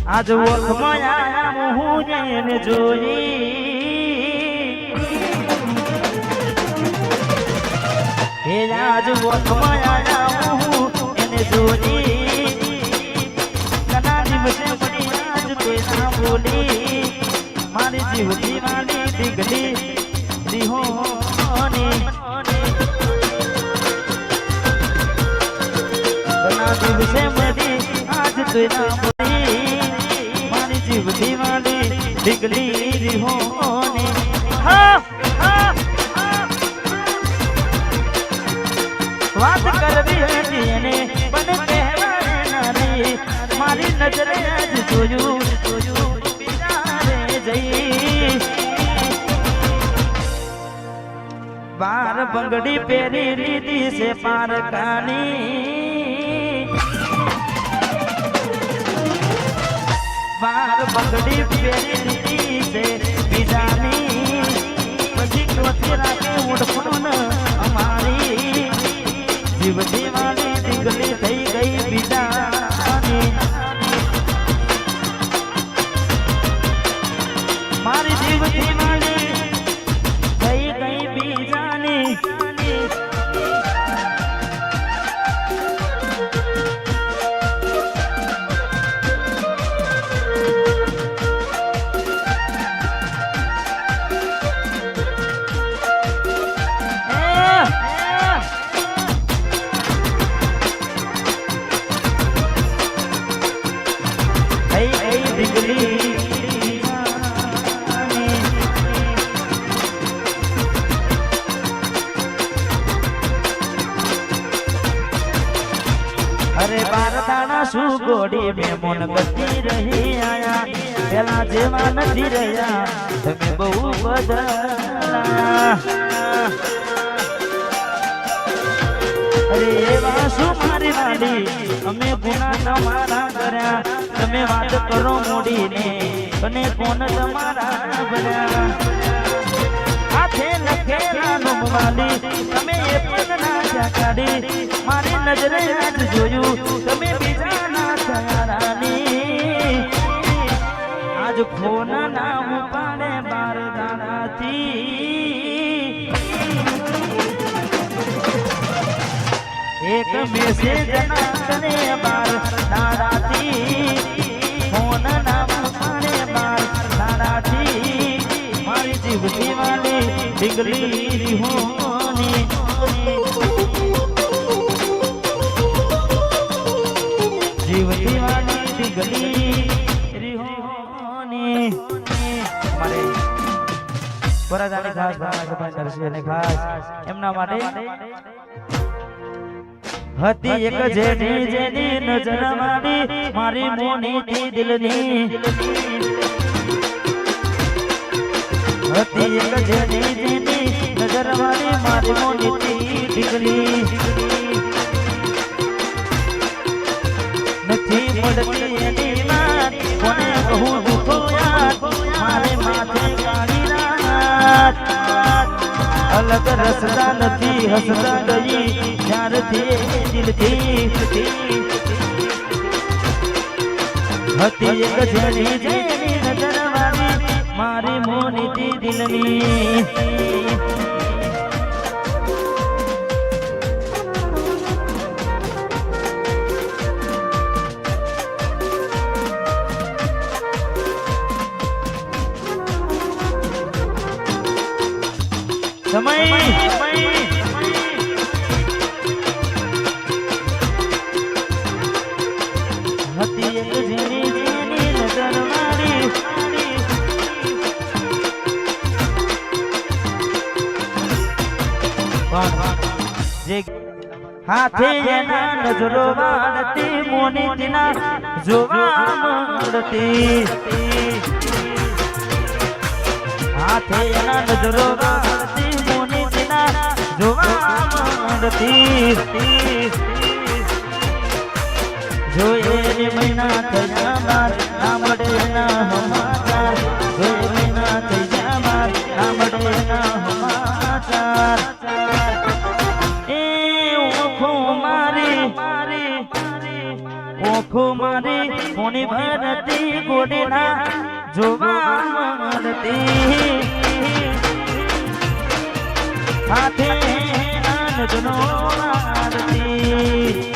આજ વખમાં આયા હું એને જોઈ હે આજ વખમાં આયા હું એને જોઈ કના દિવસે પડી આજ કોઈ ના બોલી મારી જીવતી વાલી દીકરી દિહોની કના દિવસે પડી આજ કોઈ ના બોલી મારી જીવતી વાલી દીકરી દિહોની વાત કરવી હતી એને પણ કહેવાય નારી મારી નજરે આજ જોયું બિચારે જઈ બાર બંગડી પહેરી લીધી છે પારકાની બાર બંગડી પહેરી લીધી છે બીજાની પછી ક્રોથી રાખે ઉડફોન અમારી જીવતી વાળી દીકરી થઈ ગઈ બીજાની મારી જીવતી વાળી થઈ ગઈ બીજાની અરે બારદાણા શું ગોડી મેમોન કરતી રહી આયા પેલા જેવા નથી રહ્યા તમે બહુ બદલાયા અરે એવા શું મારી વાડી અમે ગુના તમારા કર્યા તમે વાત કરો મોડીને અને કોણ તમારા બન્યા હાથે લખેલા નોમવાલી તમે એ પણ ના કાઢી મારી નજરે આજ જોયું તમે બીજાના સયારાની આજ ફોન ના ઉપાડે બારદાણાથી એક મેસેજ ના કરે બારદાણાથી ફોન ના ઉપાડે બારદાણાથી મારી જીવતી વાળી દીકરી હોની જીવતી વાળી દીકરી રીહોની મારે વરદાની ખાસ ભાવના કરશે અને ખાસ એમના માટે હતી એક જેની જેની નજર મારી મારી મોની થી દિલની હતી એક જેની જેની નજર મારી મારી મોની થી દીકરી નથી પડતી એની વાત કોને કહું દુખો યાદ મારે માથે કાળી રાત અલગ રસતા નથી હસતા ગઈ જ્યારથી દિલથી હતી એક જેની જેની નજર વાળી મારી મોનીથી દિલની સમય હતી એક જેની જેની નજર મારી જે હાથે એના નજરો વાળતી મોની તેના જોવા મળતી હાથે એના નજરો વાળતી મોની તેના જોવા મળતી જો એની મહિના થયા બાર ના મળે એના સમાચાર જો મહિના થયા બાર ના મળે એના સમાચાર ઓખો મારી કોની ભરતી ગોડેના જોવા મળતી હાથે આનંદનો આરતી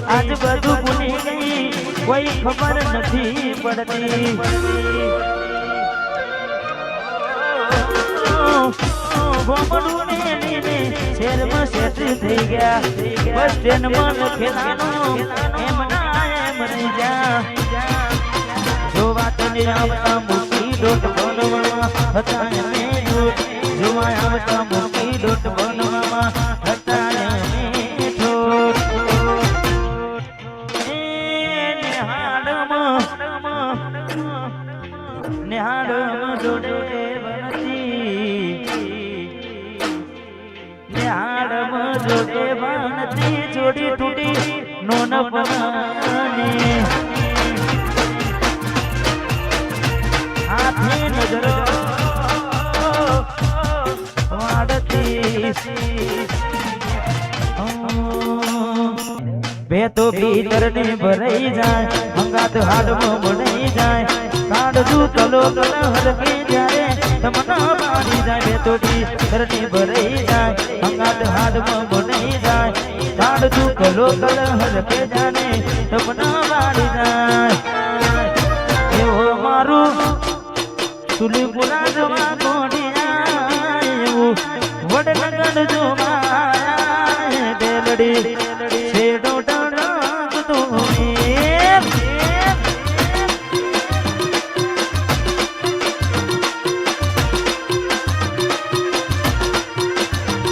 આજ બધું ભૂલી ગઈ કોઈ ખબર નથી પડતી ગોમડું ને લીને શહેરમાં સેટ થઈ ગયા બસ સ્ટેન્ડમાં લખેલાનું એમ ના એમ રહી જા જોવા તને આવતા મૂકી ડોટ બનવામાં હતા એમે જોવા આવતા મૂકી ડોટ બનવામાં હતા એમે નિહાળમાં જોડે બનતી જોડી તૂટી નોન પવાની હાથે નજર વાડતી બે તો ભીતર ને ભરાઈ જાય અંગાત હાડમાં ભરાઈ જાય કાઢું કલો કલહર કે જ્યારે તમના પાડી જાય બે તો ભીતર ને ભરાઈ જાય અંગાત હાડમાં ભરાઈ જાય કાઢું કલો કલહર કે જાને તમના પાડી જાય એવો મારું સુલીપુરા જવા ગોડિયા એવું વડનગર જોવા દેલડી છેડો ડરાગ તો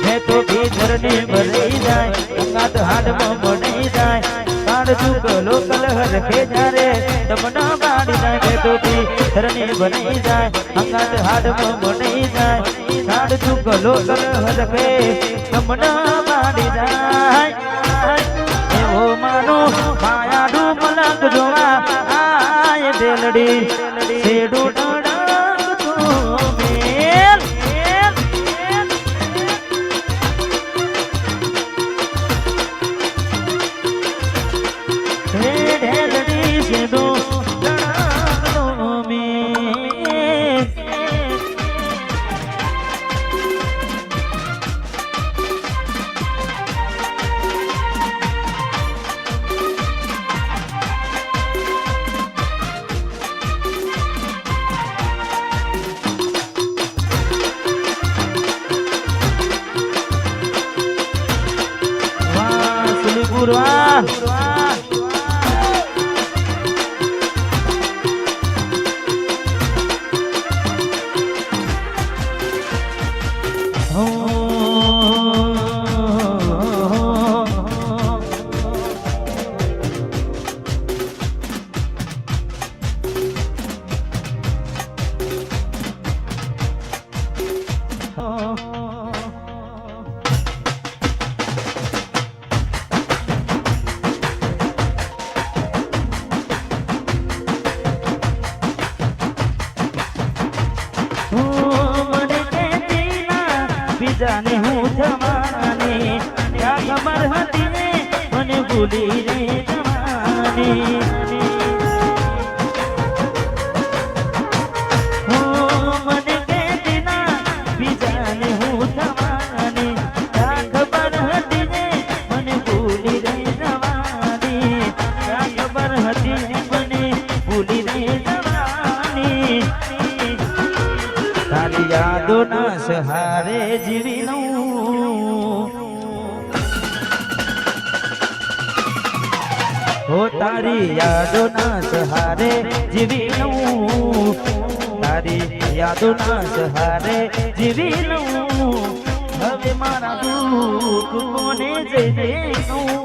મેં તો ભીતર ને ભરાઈ જાય અંગાત હાડમાં ભરાઈ જાય કાઢું કલો કલહર કે જ્યારે તમના પાડી જાય મેં તો ભીતર ને ભરાઈ જાય અંગાત હાડમાં ભરાઈ જાય કાઢું કલો કલહર કે તમના પાડી જાય એવો માનો માયાડું મલક જોવા આય બેલડી છેડું ડડાક તો મેલ ઢેલડી છેડું ડડાક તો મેલ જાને હું જવાને ક્યાં ખબર હતી ને મને ભૂલી રે જવાને મને કહેતી ના બીજાને હું જવાને ક્યાં ખબર હતી ને મને ભૂલી રે જવાને ક્યાં ખબર હતી ને મને ભૂલી રે જવાને તારી યાદોના સહારે જીવી હો તારી યાદોના સહારે જીવી તારી યાદોના સહારે જીવી લઉં હવે મારા દુઃખ કોને જઈને કહું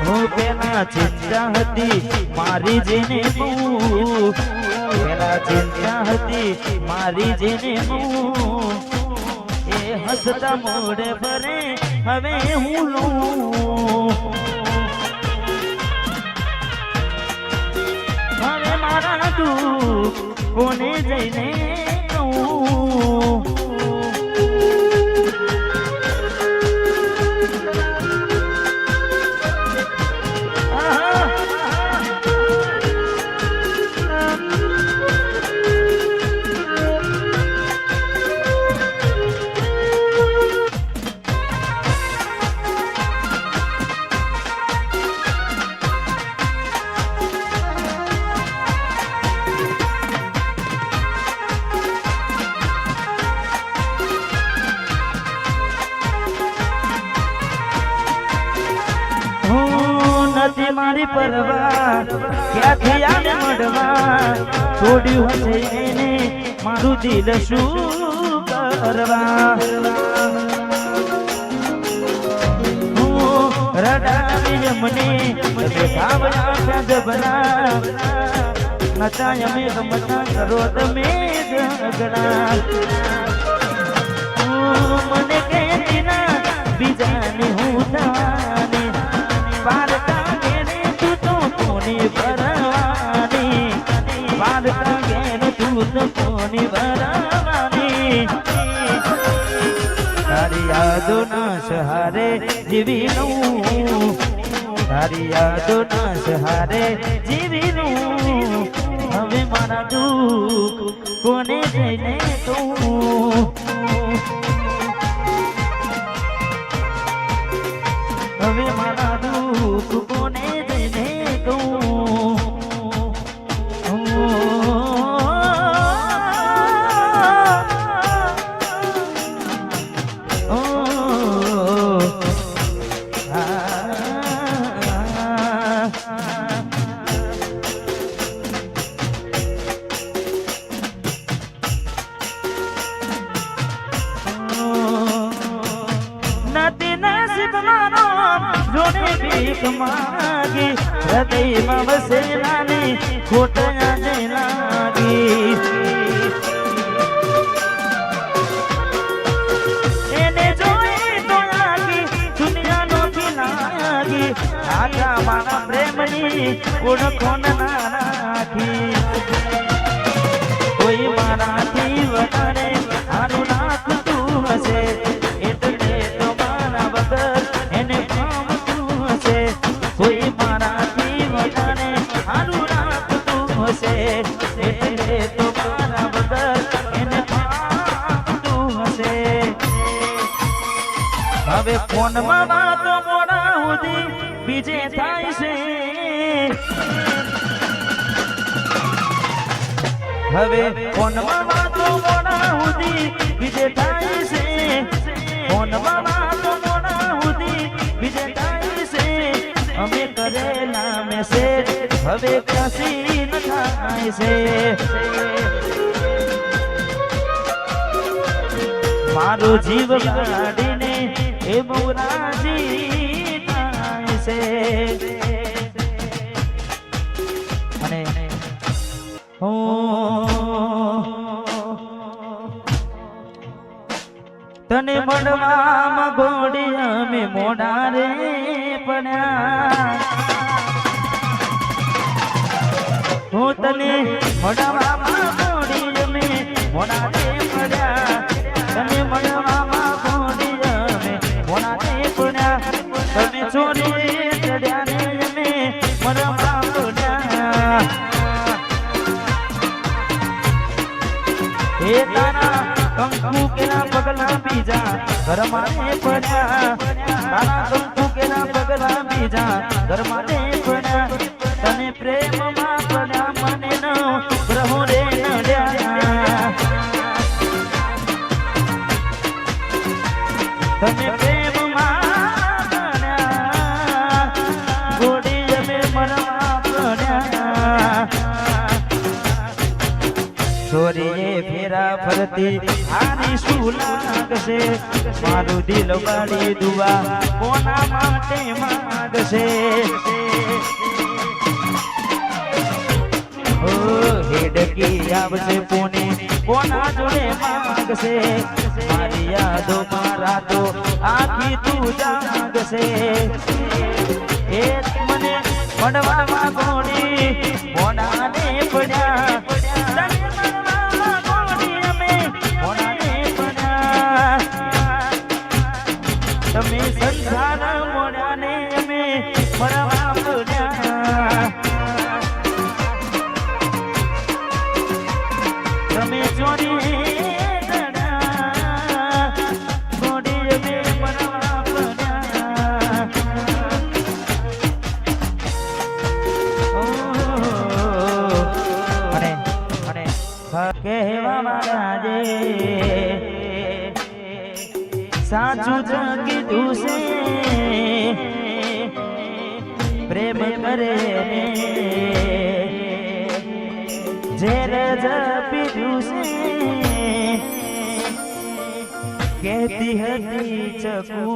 હું પેલા ચિંતા હતી મારી જેને હું પેલા ચિંતા હતી મારી જેને હું એ હસતા મોઢે ભરે હવે હું લઉં હવે મારા દુઃખ કોને જઈને કહું નથી મારી પરવા ક્યાંથી આને મળવા છોડ્યું હશે એને મારું દિલ શું કરવા રડાવી મને બેઠા જબરા નચાય અમે ગમતા કરો તમે ઝગડા મને કહેતી ના બીજાને હું થવાની પારકા ઘેરે તું તો કોની ભરવાની પારકા ઘેરે તું તો કોની ભરવાની તારી યાદોના સહારે જીવી લઉં તારી યાદોના સહારે જીવી લઉં હવે મારા દુઃખ કોને જઈને કહું હવે મારા દુઃખ કોને જઈને કહું ભીખ માગી હૃદયમાં વસેલાની ખોટયા ને લાગી એને જોઈ તો લાગી દુનિયા નોથી લાગી આખા મારા પ્રેમની ઓળખો ના રાખી કોઈ મારાથી વધારે હારું નાખતું હશે એટલે તો મારા વગર એને કોઈ મારાથી વધારે હારું રાખતું હશે એટલે તો મારા વગર એને પામતું હશે હવે ફોનમાં વાતો મોડા સુધી બીજે થાય છે હવે ફોનમાં વાતો મોડા સુધી બીજે થાય છે ફોનમાં વાતો મોડા સુધી બીજે થાય છે અમે કરેલા મેસેજ હવે ક્યાંથી ન થાય છે મારો જીવ કાઢીને એ બહુ રાજી થાય છે અને તને મળવામાં ગોડી અમે મોડા રે પડ્યા હું તને મળવામાં ગોડી અમે મોડા રે પડ્યા તને મળવામાં ગોડી અમે મોડા રે પડ્યા તમે ચોરી ચડ્યા ને અમે મળવા પડ્યા એ તારા કંકુ કેના પગલા બીજા ઘરમાં પડ્યા તારા કંકુ કેના પગલા બીજા ઘરમાં પડ્યા તને પ્રેમમાં પડ્યા મને ન પ્રભુ રે નડ્યા તને પ્રેમમાં પડ્યા ગોડી અમે મરવા ઢોલીએ ફેરા ફરતી આની શું લાગશે મારું દિલ વાળી દુઆ કોના માટે માંગશે ઓ હેડકી આવશે પુણે કોના જોડે માંગશે મારી યાદો મારા તો આખી તું જાગશે એ મને મળવામાં ગોળી મોડાને પડ્યા તમે સંસાર મોડાને અમે મળવા પડ્યા તમે ચોરી ગોળી અમે મળવા પડ્યા કહેવા મારા જે સાચું જ કીધું છે પ્રેમ કરે ઝેર જ પીધું છે કહેતી હતી ચકુ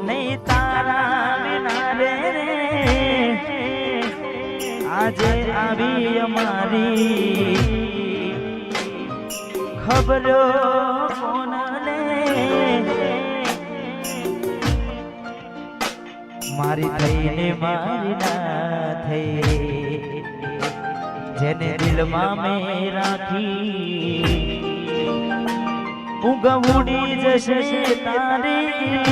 નહીં તારા વિના રે આજે આવી અમારી ખબરો કોનને મારી થઈને મારી ના થઈ જેને દિલમાં મેં રાખી ઊંઘ ઉડી જશે તારી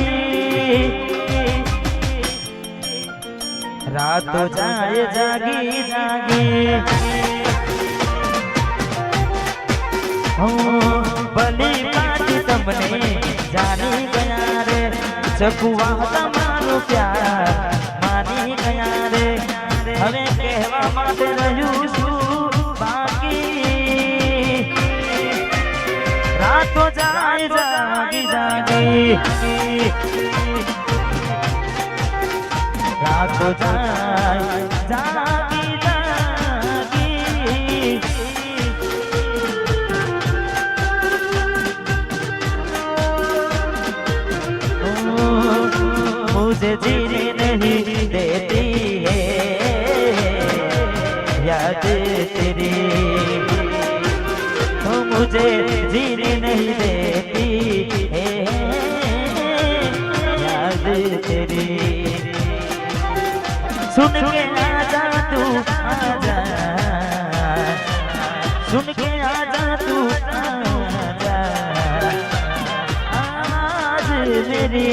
રાતો જાય જાગી જાગી ભલી પાટી તમને જાની ગયા રે ચકુવા તમારો પ્યાર માની ગયા રે હવે કહેવા માટે રહ્યું છું બાકી રાતો જાય જાગી જાગી રાતો જાય જાગી જાગી मुझे जीने नहीं देती है याद तेरी मुझे जीने नहीं देती है याद तेरी सुन के आजा तू आजा सुन के आजा तू आजा आज मेरी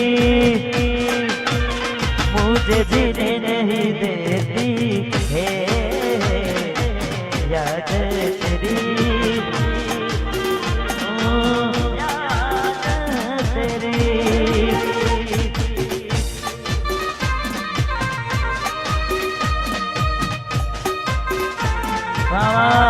मुझे जीने नहीं देती है याद तेरी याद तेरी वाह